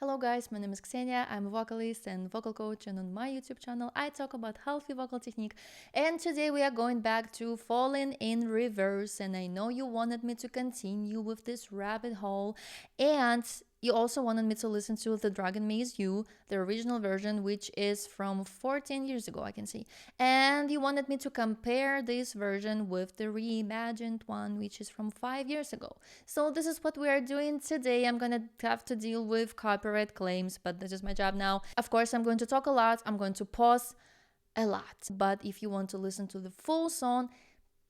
Hello guys, my name is Ksenia, I'm a vocalist and vocal coach, and on my YouTube channel I talk about healthy vocal technique, and today we are going back to Falling in Reverse, and I know you wanted me to continue with this rabbit hole, and you also wanted me to listen to The Dragon Maze You, the original version, which is from 14 years ago, I can see. And you wanted me to compare this version with the reimagined one, which is from 5 years ago. So this is what we are doing today. I'm gonna have to deal with copyright claims, but this is my job now. Of course, I'm going to talk a lot. I'm going to pause a lot. But if you want to listen to the full song,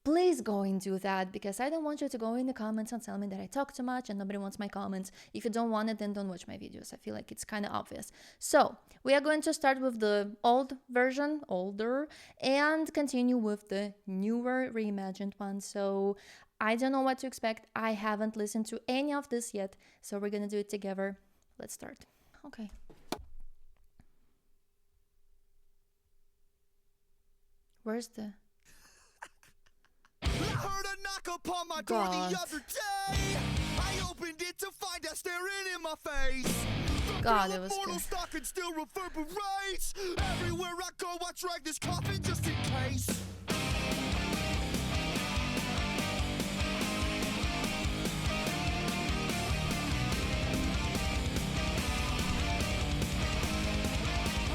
please go and do that, because I don't want you to go in the comments and tell me that I talk too much and nobody wants my comments. If you don't want it, then don't watch my videos. I feel like it's kind of obvious. So we are going to start with the old version, older, and continue with the newer reimagined one. So I don't know what to expect. I haven't listened to any of this yet, so we're gonna do it together. Let's start. Okay. Where's the... I heard a knock upon my door the other day. I opened it to find her staring in my face. God, it was mortal good. stock and still reverberates. Everywhere I go, I drag this coffin just in case.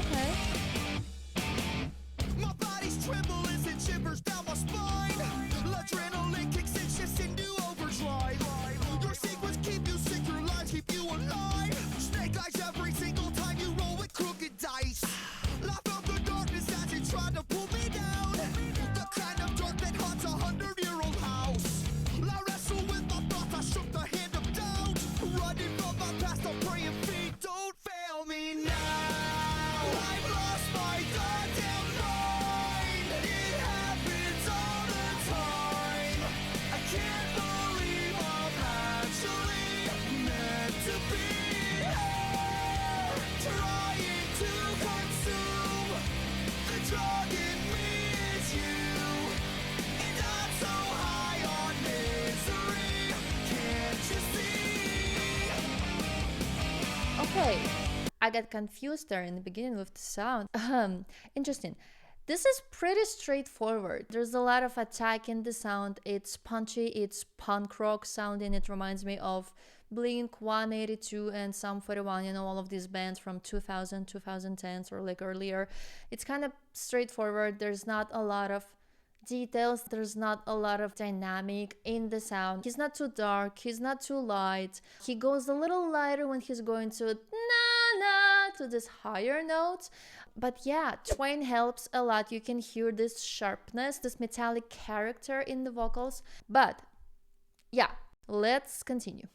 Okay. My body's tremble as it shivers down my spine. Adrenaline kicks in, shifts into overdrive. Your secrets keep you sick, your lies keep you alive. Snake eyes every single time you roll with crooked dice. I felt the darkness as it tried to pull me down. The kind of dark that haunts 100-year-old house. I wrestle with my thoughts, I shook the hand of doubt. Running from my past, I'm praying feet don't fail me now. I've lost my goddamn mind. It happens all the time. I can't believe I'm actually meant to be here, trying to consume the drug in me is you, and I'm so high on misery. Can't you see? Okay, I got confused there in the beginning with the sound. Interesting. This is pretty straightforward. There's a lot of attack in the sound. It's punchy, it's punk rock sounding. It reminds me of Blink 182 and Sum 41, you know, all of these bands from 2000, 2010s or like earlier. It's kind of straightforward. There's not a lot of details, there's not a lot of dynamic in the sound. He's not too dark, he's not too light. He goes a little lighter when he's going to na na to this higher note. But yeah, twang helps a lot. You can hear this sharpness, this metallic character in the vocals. But yeah, let's continue.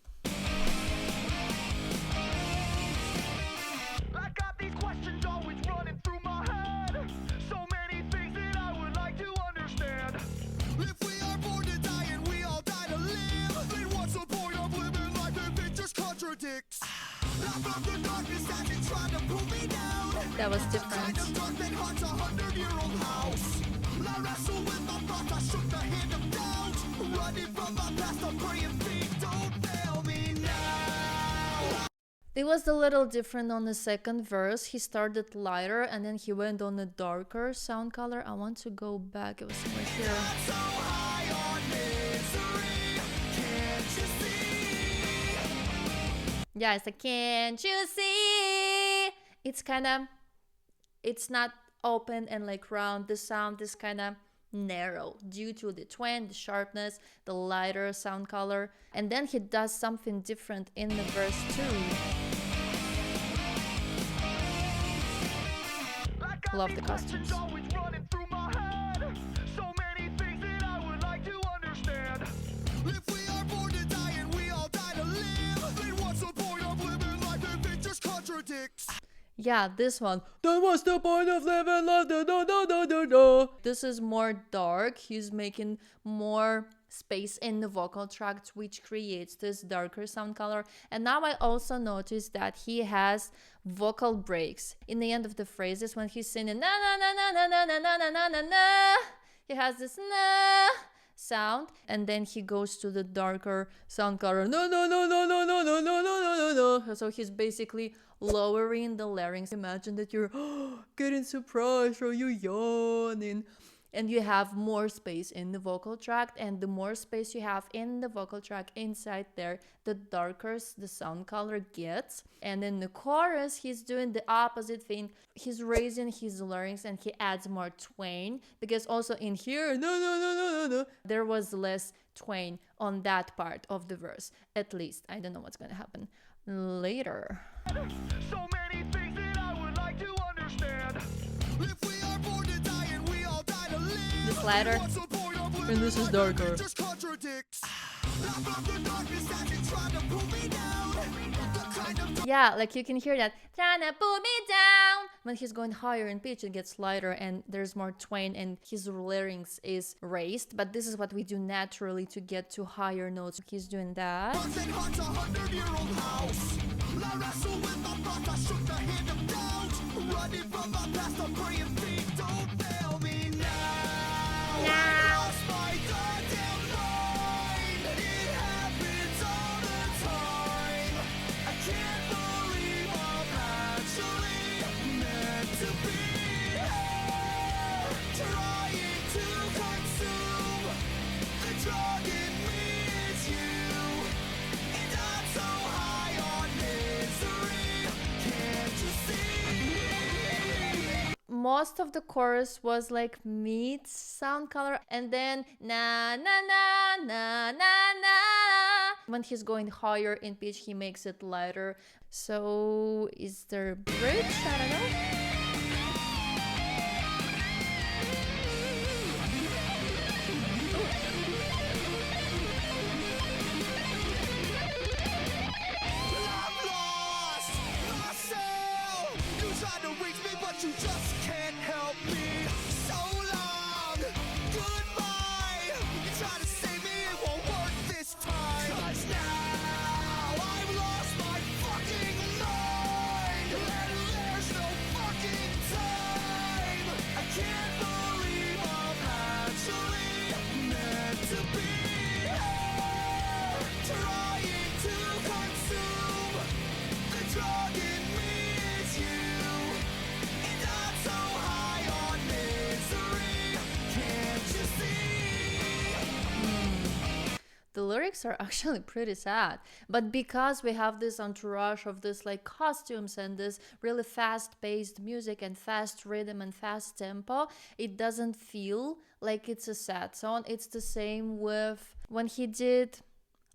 I got these questions always running through my head. So many things that I would like to understand. If we are born to die and we all die to live, then what's the point of living life if it just contradicts? I felt the darkness as it tried to pull me down. That was different. Kind of dark that haunts 100-year-old house. I wrestle with my thoughts, I shook the hand of doubt. Running from my past, I'm praying feet don't fail me now. It was a little different on the second verse. He started lighter and then he went on a darker sound color. I want to go back. It was somewhere here. So high on misery, can't you see? Yeah, it's like, can't you see? It's kind of, it's not open and like round. The sound is kind of narrow due to the twang, the sharpness, the lighter sound color. And then he does something different in the verse 2. Love the costumes. Always running through my head. So many things that I would like to understand. If we are born to die and we all die to live, then what's the point of living life if it just contradicts? Yeah, this one. Then what's the point of living life? Da, da, da, da, da, da. This is more dark. He's making more space in the vocal tract, which creates this darker sound color. And now I also noticed that he has vocal breaks in the end of the phrases when he's singing na na na na na na na na na na na. He has this na sound, and then he goes to the darker sound color. No, no, no, no, no, no, no, no, no, no, no, no. So he's basically lowering the larynx. Imagine that you're getting surprised or you're yawning, and you have more space in the vocal tract, and the more space you have in the vocal tract inside there, the darker the sound color gets. And in the chorus, he's doing the opposite thing. He's raising his larynx and he adds more twang, because also in here, no, no, no, no, no, no, there was less twang on that part of the verse, at least. I don't know what's gonna happen later. So many things that I would like to understand. If we are born to die and we all die to live, This lighter, what's the point of living? and this is darker. It just contradicts. I'm from the darkness as you try to pull me down. The kind of Yeah, like you can hear that, trying to pull me down. When he's going higher in pitch, it gets lighter and there's more twang and his larynx is raised. But this is what we do naturally to get to higher notes. He's doing that. and heart's 100-year-old house. I wrestle with my thoughts, I shook the hand of doubt. Running from my past, I'm praying feet don't fail me now. I lost my goddamn mind. It happens all the time. I can't believe I'm actually meant to be here, trying to consume the drug in me is you, and I'm so high on misery. Can't you see? Most of the chorus was like mid sound color, and then na na na na na na. When he's going higher in pitch, he makes it lighter. So is there a bridge? I don't know. I've lost myself. You tried to reach me, but you just can't help me. So long, goodbye. You try to save me, it won't work this time. 'Cause now I've lost my fucking mind, and there's no fucking time. I can't believe I'm actually meant to be here, trying to consume the drug in me is you, and I'm so high on misery. Can't you see? The lyrics are actually pretty sad, but because we have this entourage of this like costumes and this really fast-paced music and fast rhythm and fast tempo, it doesn't feel like it's a sad song. It's the same with when he did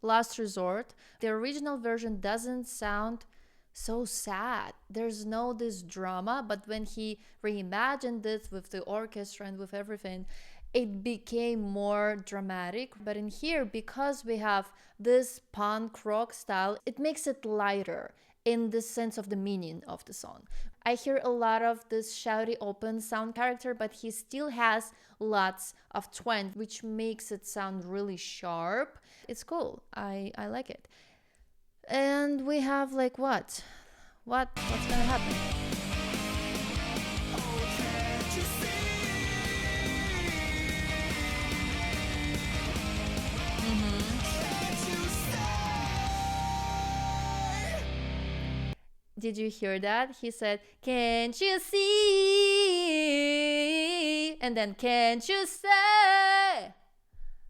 Last Resort. The original version doesn't sound so sad. There's no this drama, but when he reimagined it with the orchestra and with everything, it became more dramatic. But in here, because we have this punk rock style, it makes it lighter in the sense of the meaning of the song. I hear a lot of this shouty open sound character, but he still has lots of twang, which makes it sound really sharp. It's cool. I like it. And we have like what's gonna happen? Oh, can't you see? Can't you say? Did you hear that? He said, "Can't you see?" And then, "Can't you say?"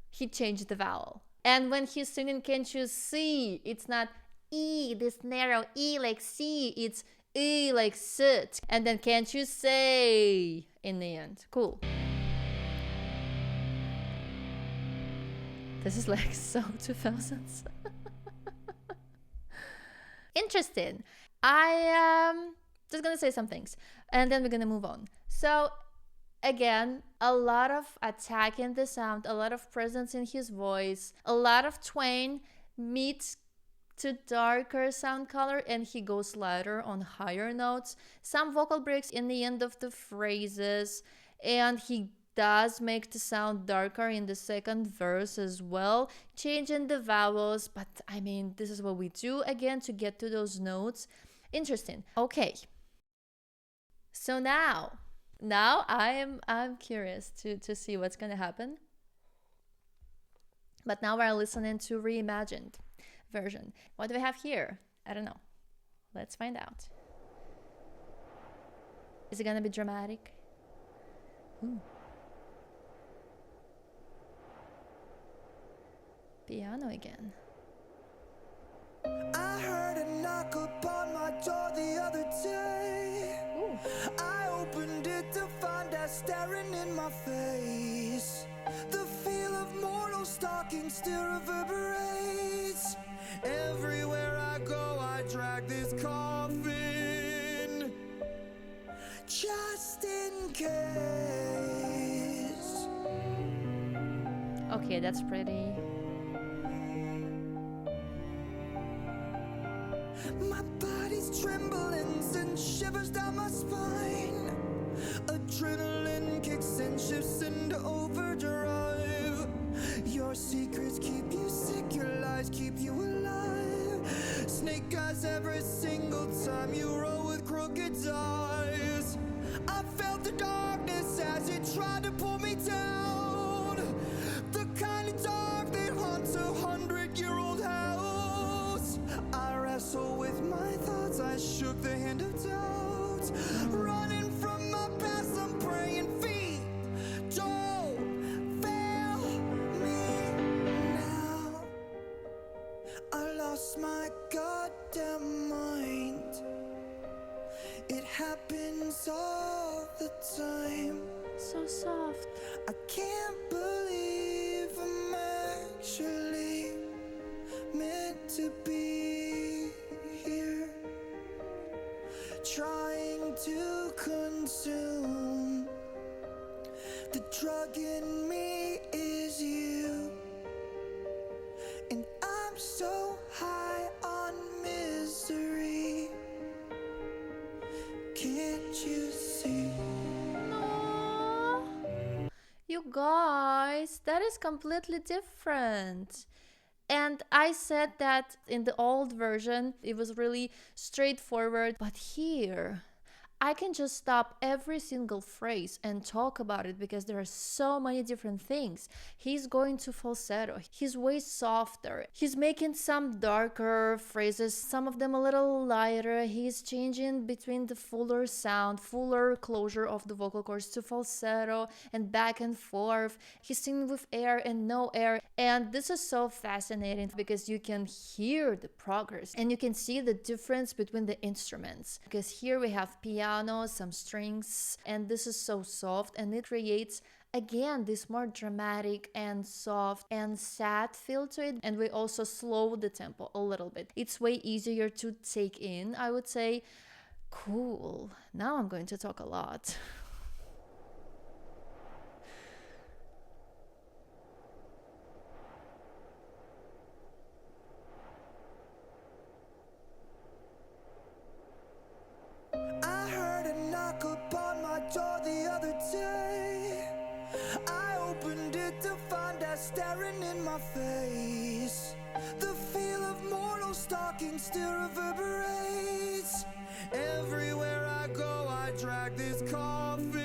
He changed the vowel. And when he's singing "Can't you see?" it's not E, this narrow E like C, it's E like sit. And then "Can't you say?" in the end. Cool. This is like so 2000s. Interesting. I just gonna say some things and then we're gonna move on. So again, a lot of attack in the sound, a lot of presence in his voice, a lot of twang meets to darker sound color, and he goes lighter on higher notes. Some vocal breaks in the end of the phrases, and he does make the sound darker in the second verse as well, changing the vowels. But I mean, this is what we do again to get to those notes. Interesting. Okay. So now I'm curious to see what's gonna happen. But now we're listening to reimagined version. What do we have here? I don't know. Let's find out. Is it gonna be dramatic? Ooh. Piano again. I heard a knock upon my door the other day. Ooh. I opened it to find her staring in my face. The feel of mortal stalking still reverberates. Everywhere I go, I drag this coffin, just in case. Okay, that's pretty. My body's trembling, sends shivers down my spine. Adrenaline kicks and shifts into overdrive. Your secrets keep you sick, your lies keep you alive. Snake eyes every single time you roll with crooked eyes. I felt the darkness as it tried to pull me down. The kind of dark that haunts 100-year-old house. I wrestle with my thoughts, I shook the hand of doubt. Running from my past, I'm praying feet don't fail me now. I lost my goddamn mind. It happens all the time. So soft. I can't believe I'm actually meant to be here, trying to consume. The drug in me is you, and I'm so high on misery. Can't you see? No. You guys, that is completely different. And I said that in the old version, it was really straightforward. But here, I can just stop every single phrase and talk about it because there are so many different things. He's going to falsetto. He's way softer. He's making some darker phrases, some of them a little lighter. He's changing between the fuller sound, fuller closure of the vocal cords to falsetto and back and forth. He's singing with air and no air. And this is so fascinating because you can hear the progress and you can see the difference between the instruments. Because here we have piano, some strings, and this is so soft, and it creates again this more dramatic and soft and sad feel to it. And we also slow the tempo a little bit. It's way easier to take in, I would say. Cool. Now I'm going to talk a lot. I heard a knock upon my door the other day. I opened it to find her staring in my face. The feel of mortal stalking still reverberates. Everywhere I go, I drag this coffin.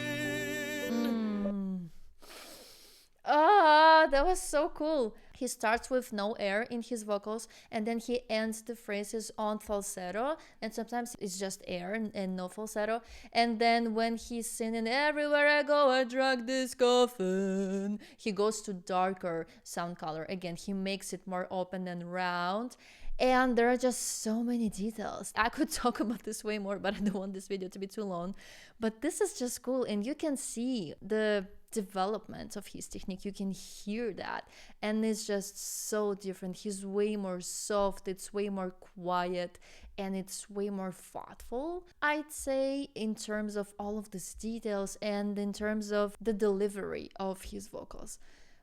That was so cool. He starts with no air in his vocals and then he ends the phrases on falsetto, and sometimes it's just air and no falsetto. And then when he's singing everywhere I go I drag this coffin, he goes to darker sound color. Again, he makes it more open and round. And there are just so many details. I could talk about this way more, but I don't want this video to be too long. But this is just cool, and you can see the development of his technique. You can hear that, and it's just so different. He's way more soft, it's way more quiet, and it's way more thoughtful, I'd say, in terms of all of these details and in terms of the delivery of his vocals.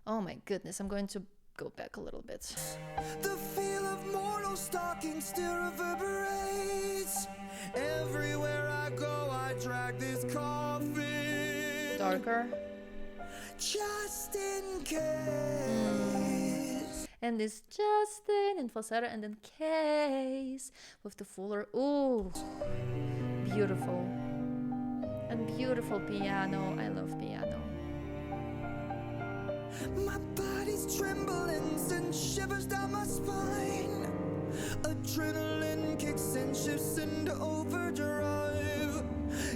Oh my goodness, I'm going to go back a little bit. The feel of mortal stalking still reverberates. Everywhere I go, I drag this coffin. Darker. Just in case. And this Justin in falsetto, and then case with the fuller. Ooh, beautiful. And beautiful piano. I love piano. My body's trembling, sends shivers down my spine. Adrenaline kicks and shifts into overdrive.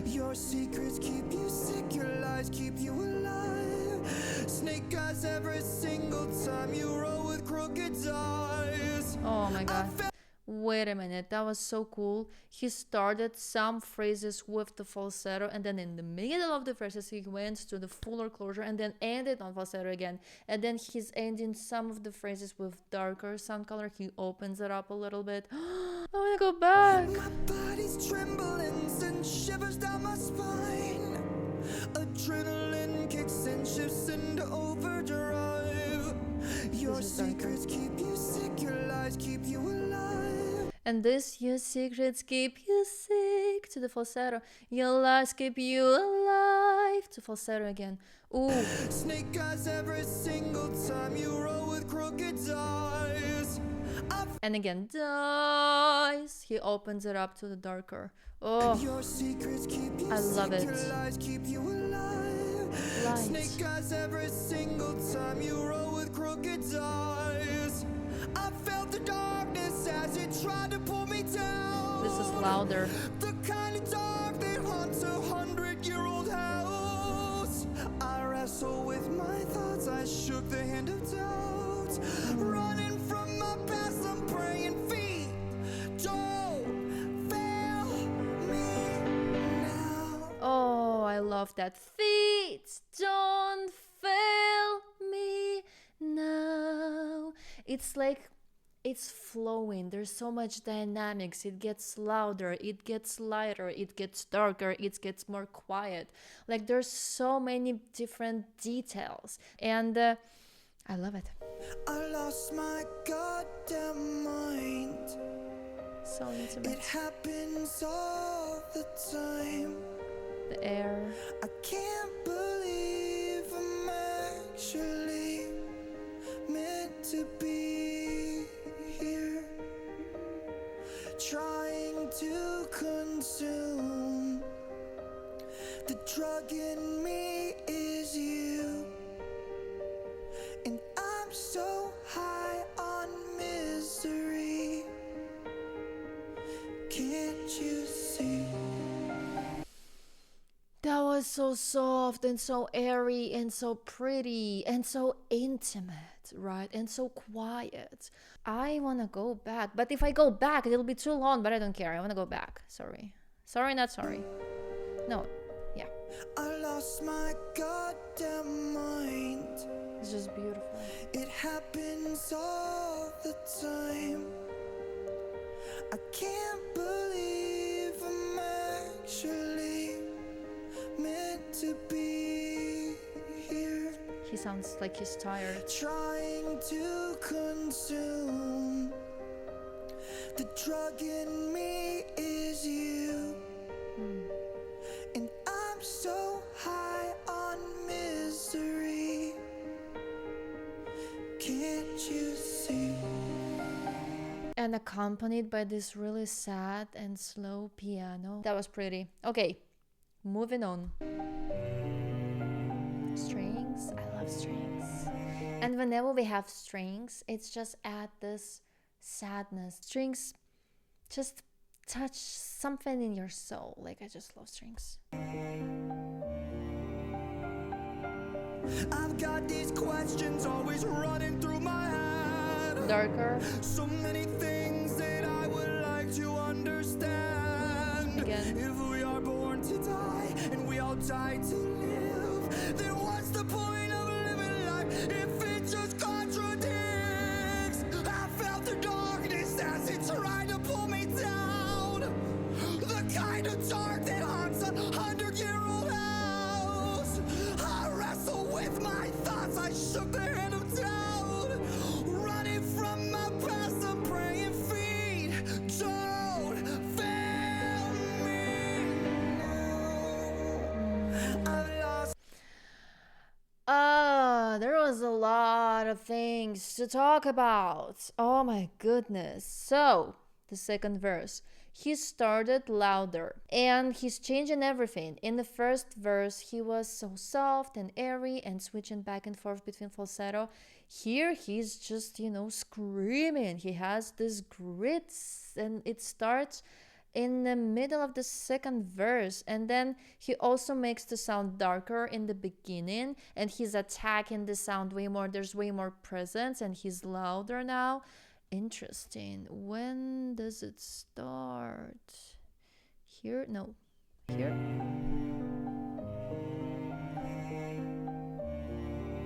Your secrets keep you sick, your lies keep you alive. Snake eyes every single time you roll with crooked eyes. Oh my god. Wait a minute, that was so cool. He started some phrases with the falsetto, and then in the middle of the phrases he went to the fuller closure and then ended on falsetto again. And then he's ending some of the phrases with darker sound color. He opens it up a little bit. I want to go back. My body's trembling, sends shivers down my spine. Adrenaline kicks and shifts into overdrive. Your secrets keep you sick, your lies keep you alive. And this, your secrets keep you sick, to the falsetto. Your lies keep you alive, to falsetto again. Ooh. Snake eyes every single time you roll with crooked eyes. And again, dies. He opens it up to the darker. Oh, Your secrets keep you I love sick, it. your lies keep you alive. Light. Snake eyes every single time you roll with crooked eyes. I felt the darkness as it tried to pull me down. This is louder. The kind of dark that haunts 100-year-old house. I wrestle with my thoughts, I shook the hand of doubt. Running from my past, I'm praying feet. Don't fail me now. Oh, I love that. Feet, don't fail me now. It's like it's flowing. There's so much dynamics. It gets louder, it gets lighter, it gets darker, it gets more quiet. Like there's so many different details, and I love it. I lost my goddamn mind. So It intimate. happens all the time. The air. I can't believe I'm actually meant to be here. Trying to consume. The drug in me is you. And I'm so high on misery. Can't you see? That was so soft and so airy and so pretty and so intimate, right? And so quiet. I want to go back. But if I go back, it'll be too long, but I don't care. I want to go back. Sorry. Sorry, not sorry. No. Yeah. I lost my goddamn mind. It's just beautiful. It happens all the time. I can't believe I'm actually meant to be here. He sounds like he's tired. Trying to consume. The drug in me is you. And I'm so high on misery. Can't you see? And accompanied by this really sad and slow piano. That was pretty. Okay, moving on. Strings. I love strings. And whenever we have strings, it's just add this sadness. Strings just touch something in your soul. Like, I just love strings. I've got these questions always running through my head. Darker. So many things that I would like to understand. Again. If we are born to die and we all die to live, then what's the point of living life if it just contradicts? I felt the darkness as it tried to pull me down. The kind of dark that haunts 100-year-old house. I wrestle with my thoughts, I shook the hand of doubt. Running from my past, I'm praying feet. Don't fail me now. I've lost. There was a lot of things to talk about. Oh my goodness. So, the second verse. he started louder and he's changing everything. In the first verse, he was so soft and airy and switching back and forth between falsetto. Here, he's just, screaming. He has this grit, and it starts in the middle of the second verse, and then he also makes the sound darker in the beginning, and he's attacking the sound way more. There's way more presence, and he's louder now. Interesting. When does it start? Here? No. Here?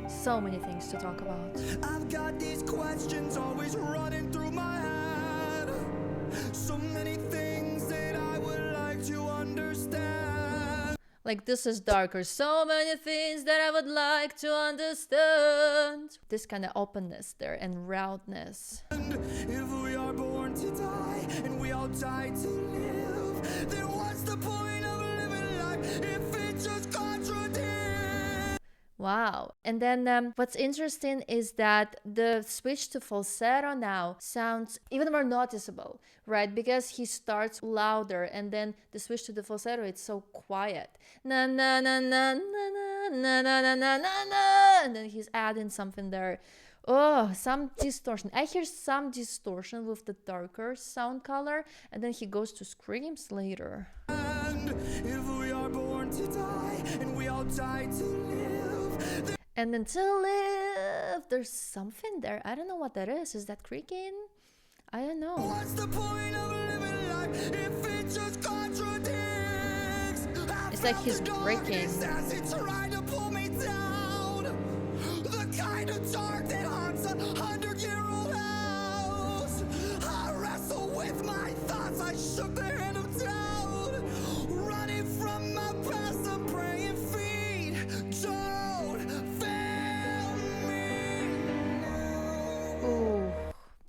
So many things to talk about. I've got these questions always running through my head. So many things that I would like to understand. Like, this is darker. So many things that I would like to understand. This kind of openness there and roundness. And if we are born to die and we all die to live, then what's the point of living life if it just contradicts? Wow. And then what's interesting is that the switch to falsetto now sounds even more noticeable, right? Because he starts louder, and then the switch to the falsetto, it's so quiet. Na na na na na na na na na na na, and then he's adding something there. Oh, some distortion. I hear some distortion with the darker sound color, and then he goes to screams later. And if we are born to die and we all die to live, And then to live, there's something there. I don't know what that is. Is that creaking? I don't know. what's the point of living life if it just contradicts? It's like he's breaking. As it tried to pull me down, the kind of dark that haunts 100-year-old house. I wrestle with my thoughts. I shook the hand of doubt, running from my past. I'm praying feet don't fail me now. Ooh,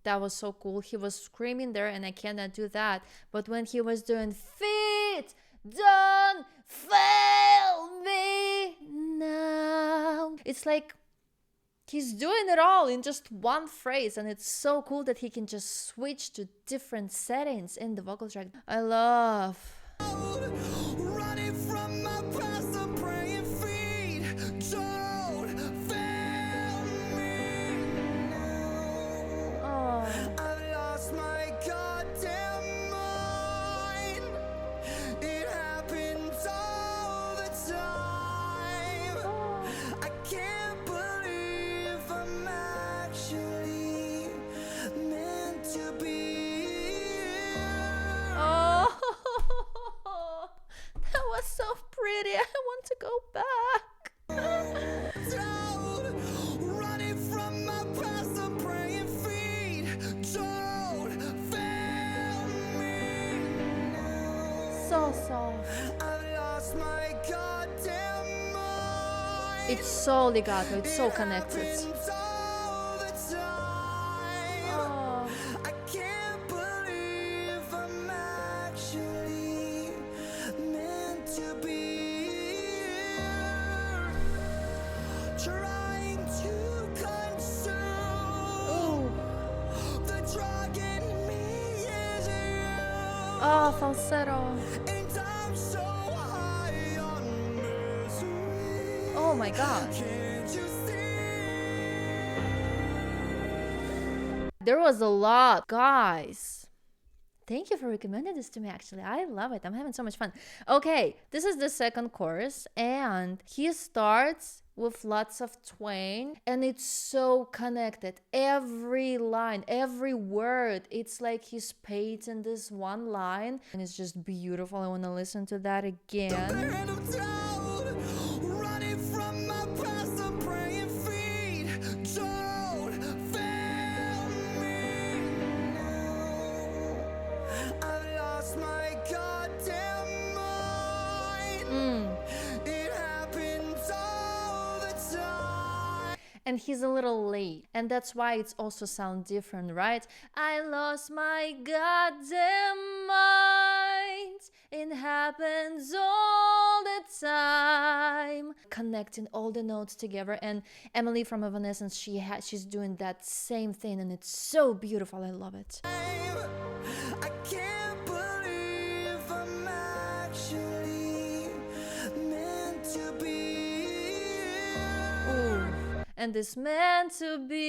that was so cool. He was screaming there, and I cannot do that. But when he was doing feet, don't fail me now. It's like he's doing it all in just one phrase, and it's so cool that he can just switch to different settings in the vocal track. I love. Running from my past, I'm praying feet don't fail me now. Oh. I've lost my goddamn mind. It happens all the time. I can't believe I'm actually meant to be here. Oh, that was so pretty. I want to go back. Down, running from my past, I'm praying feet don't fail me now. So soft. I've lost my goddamn mind. It's so legato. It's so connected. Happens all the time. Oh. I can't believe I'm actually meant to be here, trying to consume. Ooh. The drug in me is you. Oh, falsetto. And I'm so high on misery. Oh my god. Can't you see? There was a lot, guys. Thank you for recommending this to me, actually. I love it. I'm having so much fun. Okay, this is the second chorus, and he starts with lots of twang, and it's so connected. Every line, every word, it's like he's painting this one line, and it's just beautiful. I want to listen to that again. Hand of doubt, running from my past, I'm praying feet don't fail me now. I've lost my goddamn mind. It happens all the time. And he's a little late, and that's why it's also sound different, right? I lost my goddamn mind. It happens all the time. Connecting all the notes together, and Emily from Evanescence, she's doing that same thing, and it's so beautiful. I love it. I can't believe and this meant to be.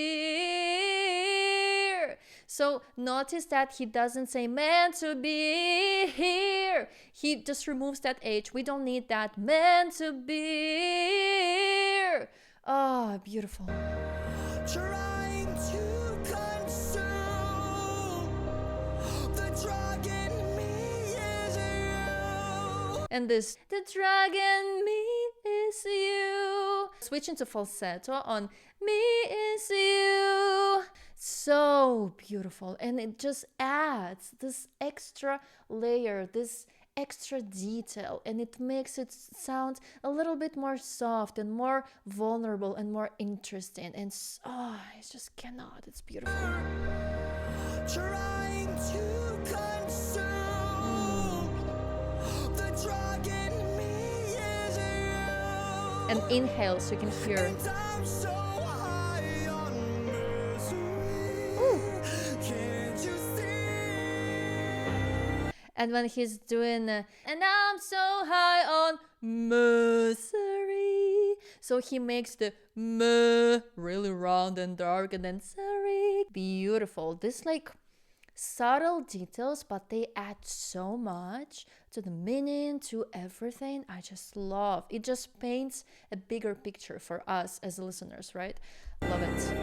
So notice that he doesn't say meant to be here. He just removes that H. We don't need that meant to be. Oh, beautiful. Trying to consume the drug in me is you. And this, the drug in me is you. Switching to falsetto on me is you. So beautiful. And it just adds this extra layer, this extra detail, and it makes it sound a little bit more soft and more vulnerable and more interesting. And I just cannot. It's beautiful. Trying to consume the drug in me is you. And inhale so you can hear. And I'm so high on misery. Can't you see? And when he's doing and I'm so high on misery, so he makes the m really round and dark, and then sorry. Beautiful. This like subtle details, but they add so much to the meaning, to everything. I just love it. Just paints a bigger picture for us as listeners, right? Love it.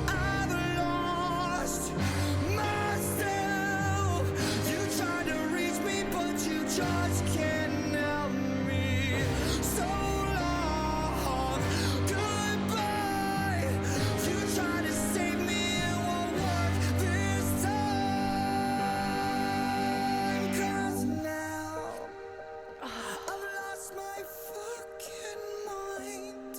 I've lost myself. You tried to reach me, but you just can't help me. So long, goodbye. You tried to save me, it won't work this time. 'Cause now I've lost my fucking mind.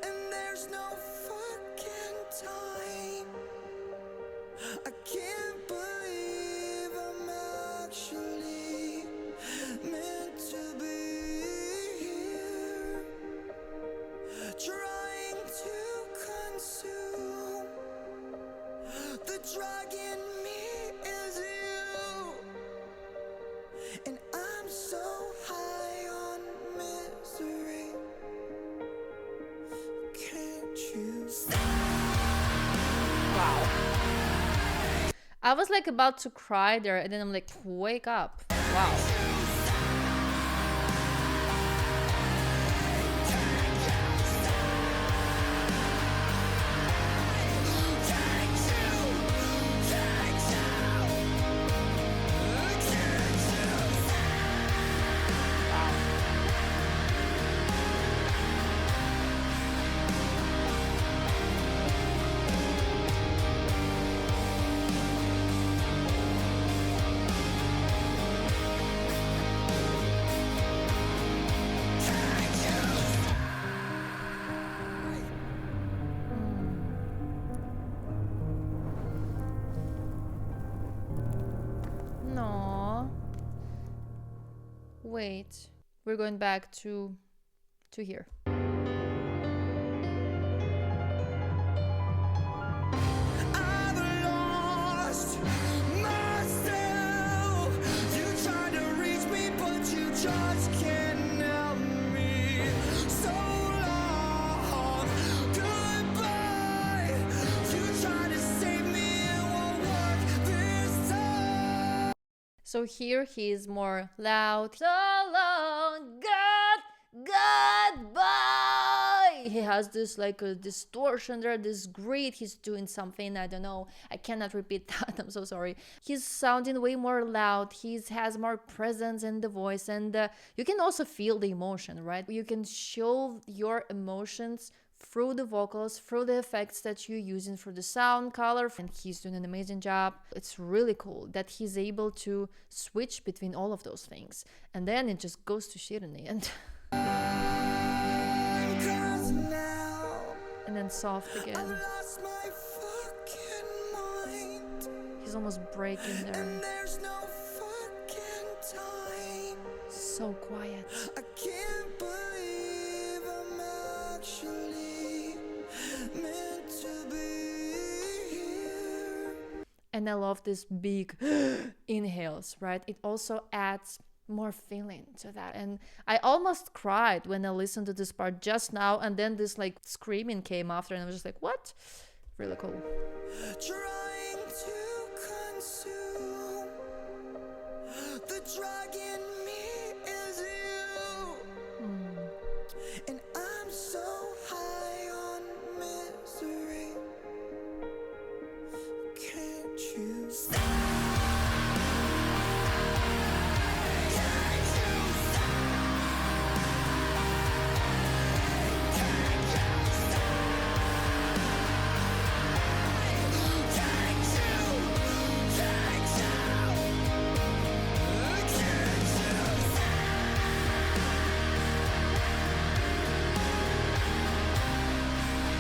And there's no fucking time. I can't believe I'm actually meant to be here. Trying to consume the drug in me is you. And I'm so high on misery. Can't you see? Wow. I was like about to cry there, and then I'm like, wake up. Wow. No. Wait. We're going back to here. I've lost myself. You tried to reach me, but you just can't help me. So long, goodbye. You tried to save me, it won't work this time. So here he is more loud. So long, goodbye. He has this like a distortion there, this grit. He's doing something, I don't know. I cannot repeat that. I'm so sorry. He's sounding way more loud. He has more presence in the voice, and you can also feel the emotion, right? You can show your emotions through the vocals, through the effects that you're using for the sound, color, and he's doing an amazing job. It's really cool that he's able to switch between all of those things, and then it just goes to shit in the end. 'Cause now And then soft I've again. lost my fucking mind. He's almost breaking there. And there's no fucking time. so quiet. I can't believe I'm actually meant to be here. And I love this big inhales, right? It also adds more feeling to that. And I almost cried when I listened to this part just now, and then this like screaming came after, and I was just like, what? Really cool. Trying to consume the drug in me is you. And I'm so high on misery. Can't you stop?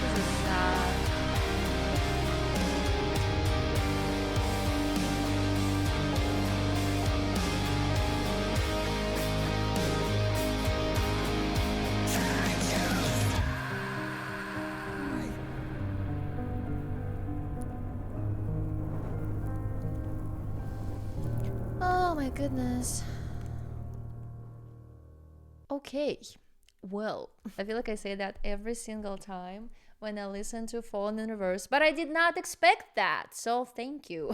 This is sad. Oh my goodness. Okay, well, I feel like I say that every single time when I listen to Fallen in Reverse, but I did not expect that, so thank you.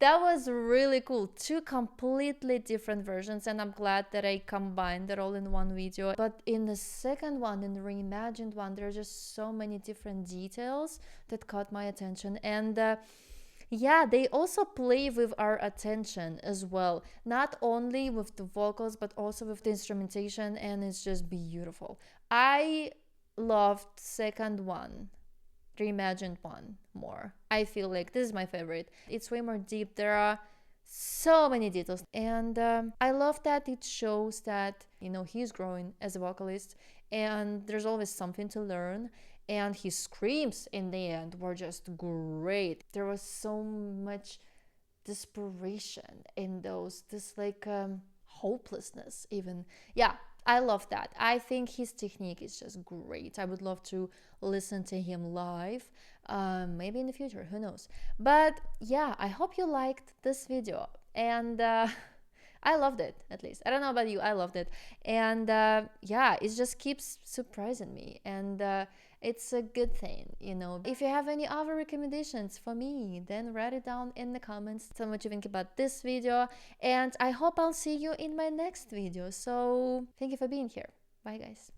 That was really cool. Two completely different versions, and I'm glad that I combined it all in one video. But in the second one, in the reimagined one, there are just so many different details that caught my attention. And yeah, they also play with our attention as well, not only with the vocals but also with the instrumentation, and it's just beautiful. I loved second one, reimagined one, more. I feel like this is my favorite. It's way more deep. There are so many details, and I love that it shows that, you know, he's growing as a vocalist and there's always something to learn. And his screams in the end were just great. There was so much desperation in those, this like hopelessness even. Yeah, I love that. I think his technique is just great. I would love to listen to him live, maybe in the future, who knows. But yeah, I hope you liked this video, and I loved it. At least I don't know about you, I loved it. And yeah, it just keeps surprising me, and it's a good thing, you know. If you have any other recommendations for me, then write it down in the comments. Tell me what you think about this video, and I hope I'll see you in my next video. So thank you for being here. Bye guys.